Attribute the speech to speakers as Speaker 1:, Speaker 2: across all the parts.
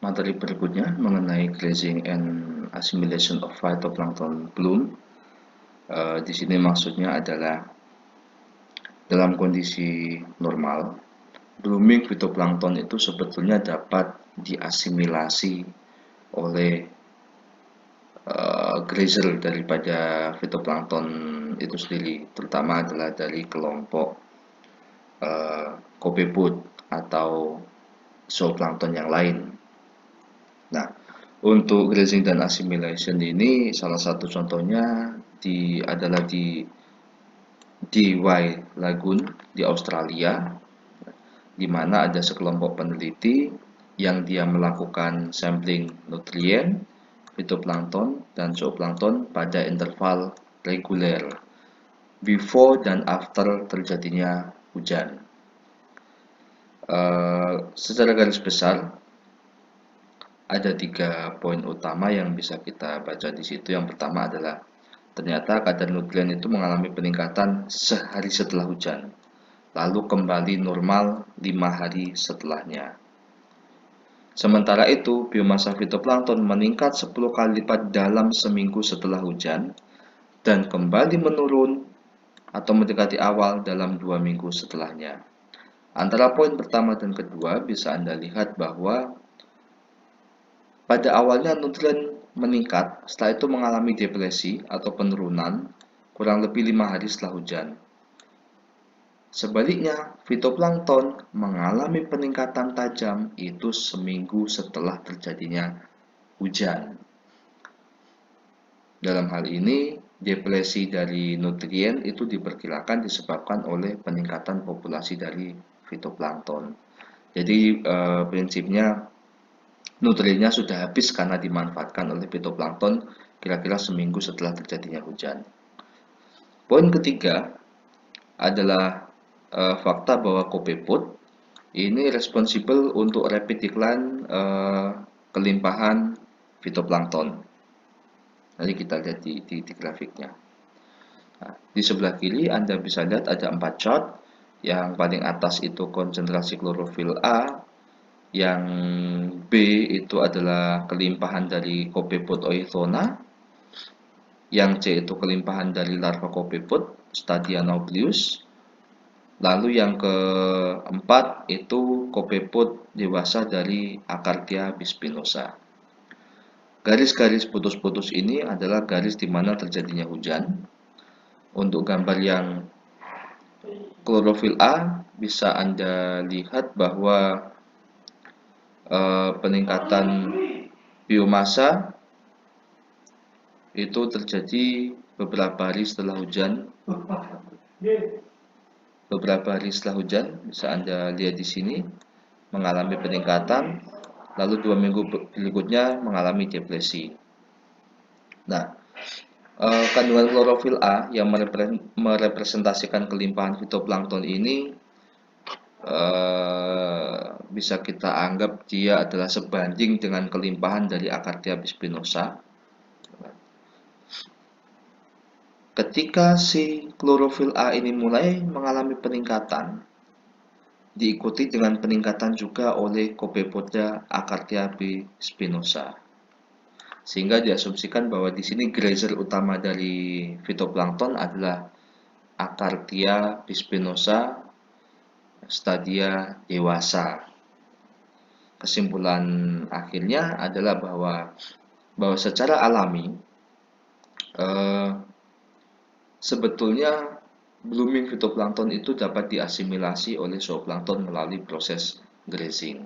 Speaker 1: materi berikutnya mengenai grazing and assimilation of phytoplankton bloom. Di sini maksudnya adalah dalam kondisi normal, blooming phytoplankton itu sebetulnya dapat diasimilasi oleh grazer daripada phytoplankton itu sendiri, terutama adalah dari kelompok copepod atau zooplankton yang lain. Nah, untuk grazing dan assimilation ini salah satu contohnya adalah di Y Lagoon di Australia, di mana ada sekelompok peneliti yang dia melakukan sampling nutrien, fitoplankton, dan zooplankton pada interval reguler before dan after terjadinya hujan. Secara garis besar ada 3 poin utama yang bisa kita baca di situ. Yang pertama adalah ternyata kadar nutrien itu mengalami peningkatan sehari setelah hujan, lalu kembali normal 5 hari setelahnya. Sementara itu, biomasa fitoplankton meningkat 10 kali lipat dalam seminggu setelah hujan dan kembali menurun atau mendekati awal dalam 2 minggu setelahnya. Antara poin pertama dan kedua bisa Anda lihat bahwa pada awalnya nutrien meningkat, setelah itu mengalami depresi atau penurunan kurang lebih 5 hari setelah hujan. Sebaliknya, fitoplankton mengalami peningkatan tajam itu seminggu setelah terjadinya hujan. Dalam hal ini, depresi dari nutrien itu diperkirakan disebabkan oleh peningkatan populasi dari fitoplankton. Jadi prinsipnya nutriennya sudah habis karena dimanfaatkan oleh fitoplankton kira-kira seminggu setelah terjadinya hujan. Poin ketiga adalah fakta bahwa copepod ini responsibel untuk rapid decline kelimpahan fitoplankton. Nanti kita lihat di grafiknya. Nah, di sebelah kiri Anda bisa lihat ada 4 chart. Yang paling atas itu konsentrasi klorofil A, yang B itu adalah kelimpahan dari Copepod oithona, yang C itu kelimpahan dari larva Copepod stadia nauplius, lalu yang keempat itu Copepod dewasa dari Acardia bispinosa. Garis-garis putus-putus ini adalah garis di mana terjadinya hujan. Untuk gambar yang klorofil A bisa Anda lihat bahwa peningkatan biomasa itu terjadi beberapa hari setelah hujan. Bisa Anda lihat di sini mengalami peningkatan, lalu 2 minggu berikutnya mengalami depresi. Nah, kandungan klorofil A yang merepresentasikan kelimpahan fitoplankton ini bisa kita anggap dia adalah sebanding dengan kelimpahan dari Acardia bispinosa. Ketika si klorofil A ini mulai mengalami peningkatan, diikuti dengan peningkatan juga oleh Copepoda Acardia bispinosa. Sehingga diasumsikan bahwa di sini grazer utama dari fitoplankton adalah Acardia bispinosa stadia dewasa. Kesimpulan akhirnya adalah bahwa secara alami sebetulnya blooming fitoplankton itu dapat diasimilasi oleh zooplankton melalui proses grazing.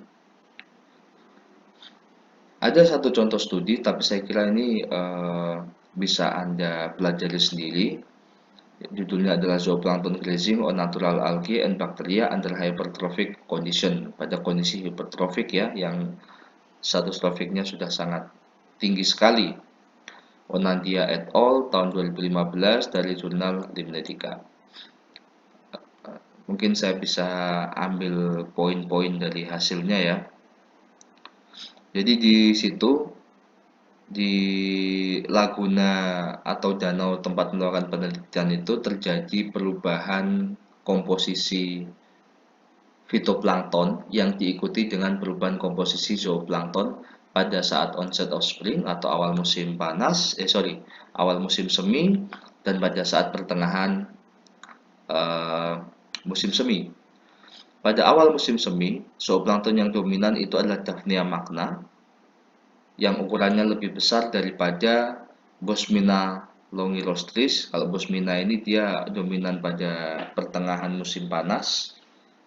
Speaker 1: Ada satu contoh studi, tapi saya kira ini bisa Anda pelajari sendiri. Judulnya adalah Zooplankton Grazing on Natural Algae and Bacteria Under Hypertrophic Condition. Pada kondisi hipertrofik ya, yang status trofiknya sudah sangat tinggi sekali. Onandia et al. Tahun 2015 dari jurnal Limnetica. Mungkin saya bisa ambil poin-poin dari hasilnya ya. Jadi di situ, di laguna atau danau tempat melakukan penelitian itu terjadi perubahan komposisi fitoplankton yang diikuti dengan perubahan komposisi zooplankton pada saat onset of spring atau awal musim semi dan pada saat pertengahan musim semi. Pada awal musim semi, zooplankton yang dominan itu adalah Daphnia magna yang ukurannya lebih besar daripada Bosmina longirostris. Kalau Bosmina ini dia dominan pada pertengahan musim panas,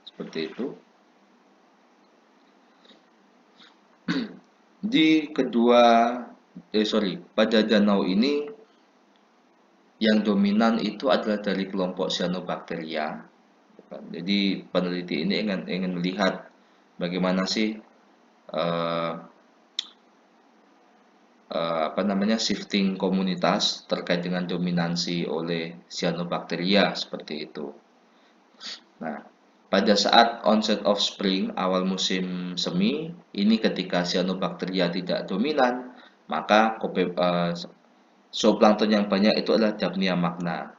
Speaker 1: seperti itu. Pada danau ini yang dominan itu adalah dari kelompok Cyanobacteria. Jadi peneliti ini ingin melihat bagaimana sih uh, shifting komunitas terkait dengan dominansi oleh Cyanobacteria seperti itu. Nah, pada saat onset of spring, awal musim semi, ini ketika Cyanobacteria tidak dominan, maka zooplankton yang banyak itu adalah Daphnia magna.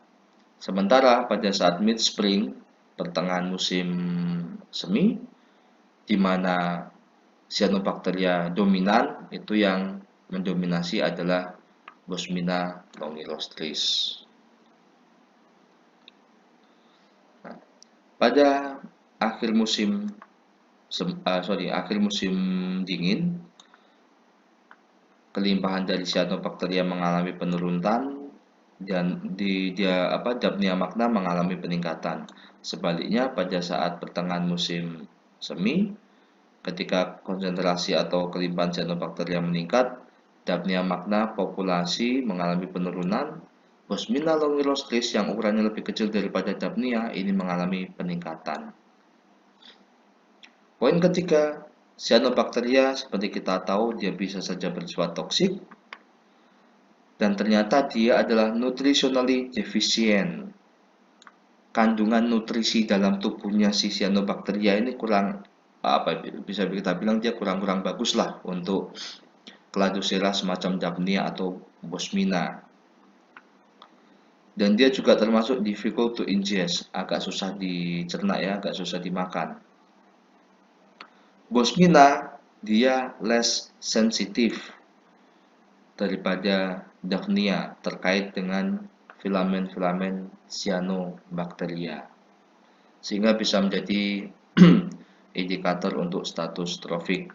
Speaker 1: Sementara pada saat mid spring, pertengahan musim semi, di mana Cyanobacteria dominan, itu yang mendominasi adalah Bosmina longirostris. Nah, pada akhir musim dingin, kelimpahan dari Cyanobacteria mengalami penurunan dan Daphnia magna mengalami peningkatan. Sebaliknya pada saat pertengahan musim semi, ketika konsentrasi atau kelimpahan Cyanobacteria meningkat, Daphnia magna populasi mengalami penurunan. Bosmina longirostris yang ukurannya lebih kecil daripada Daphnia ini mengalami peningkatan. Poin ketiga, Cyanobacteria seperti kita tahu dia bisa saja bersifat toksik dan ternyata dia adalah nutritionally deficient. Kandungan nutrisi dalam tubuhnya si Cyanobacteria ini bisa kita bilang dia kurang bagus lah untuk Cladocera semacam Daphnia atau Bosmina. Dan dia juga termasuk difficult to ingest, agak susah dicerna ya, agak susah dimakan. Bosmina dia less sensitif daripada Daphnia terkait dengan filamen-filamen Cyanobacteria, sehingga bisa menjadi indikator untuk status trofik.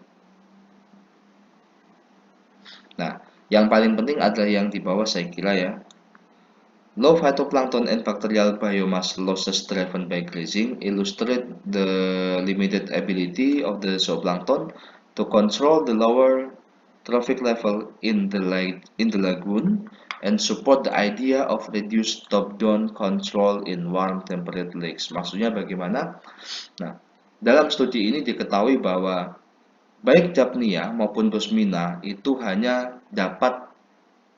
Speaker 1: Nah, yang paling penting adalah yang di bawah saya kira ya. Low phytoplankton and bacterial biomass losses driven by grazing illustrate the limited ability of the zooplankton to control the lower trophic level in the lagoon and support the idea of reduced top-down control in warm temperate lakes. Maksudnya bagaimana? Nah, dalam studi ini diketahui bahwa baik Daphnia maupun Bosmina itu hanya dapat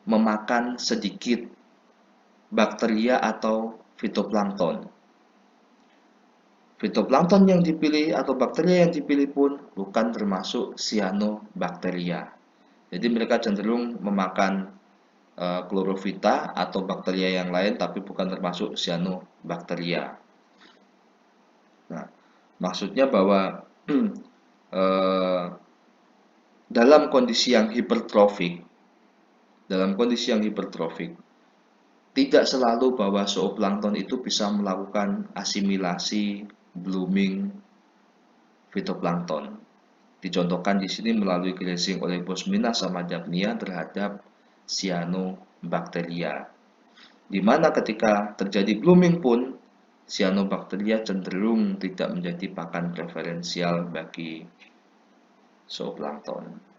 Speaker 1: memakan sedikit bakteria atau fitoplankton. Fitoplankton yang dipilih atau bakteria yang dipilih pun bukan termasuk Cyanobacteria. Jadi mereka cenderung memakan Chlorophyta atau bakteria yang lain tapi bukan termasuk Cyanobacteria. Nah, maksudnya bahwa dalam kondisi yang hipertrofik, tidak selalu bahwa zooplankton itu bisa melakukan asimilasi blooming fitoplankton. Dicontohkan di sini melalui grazing oleh Bosmina sama Daphnia terhadap Cyanobacteria. Di mana ketika terjadi blooming pun Cyanobacteria cenderung tidak menjadi pakan preferensial bagi zooplankton.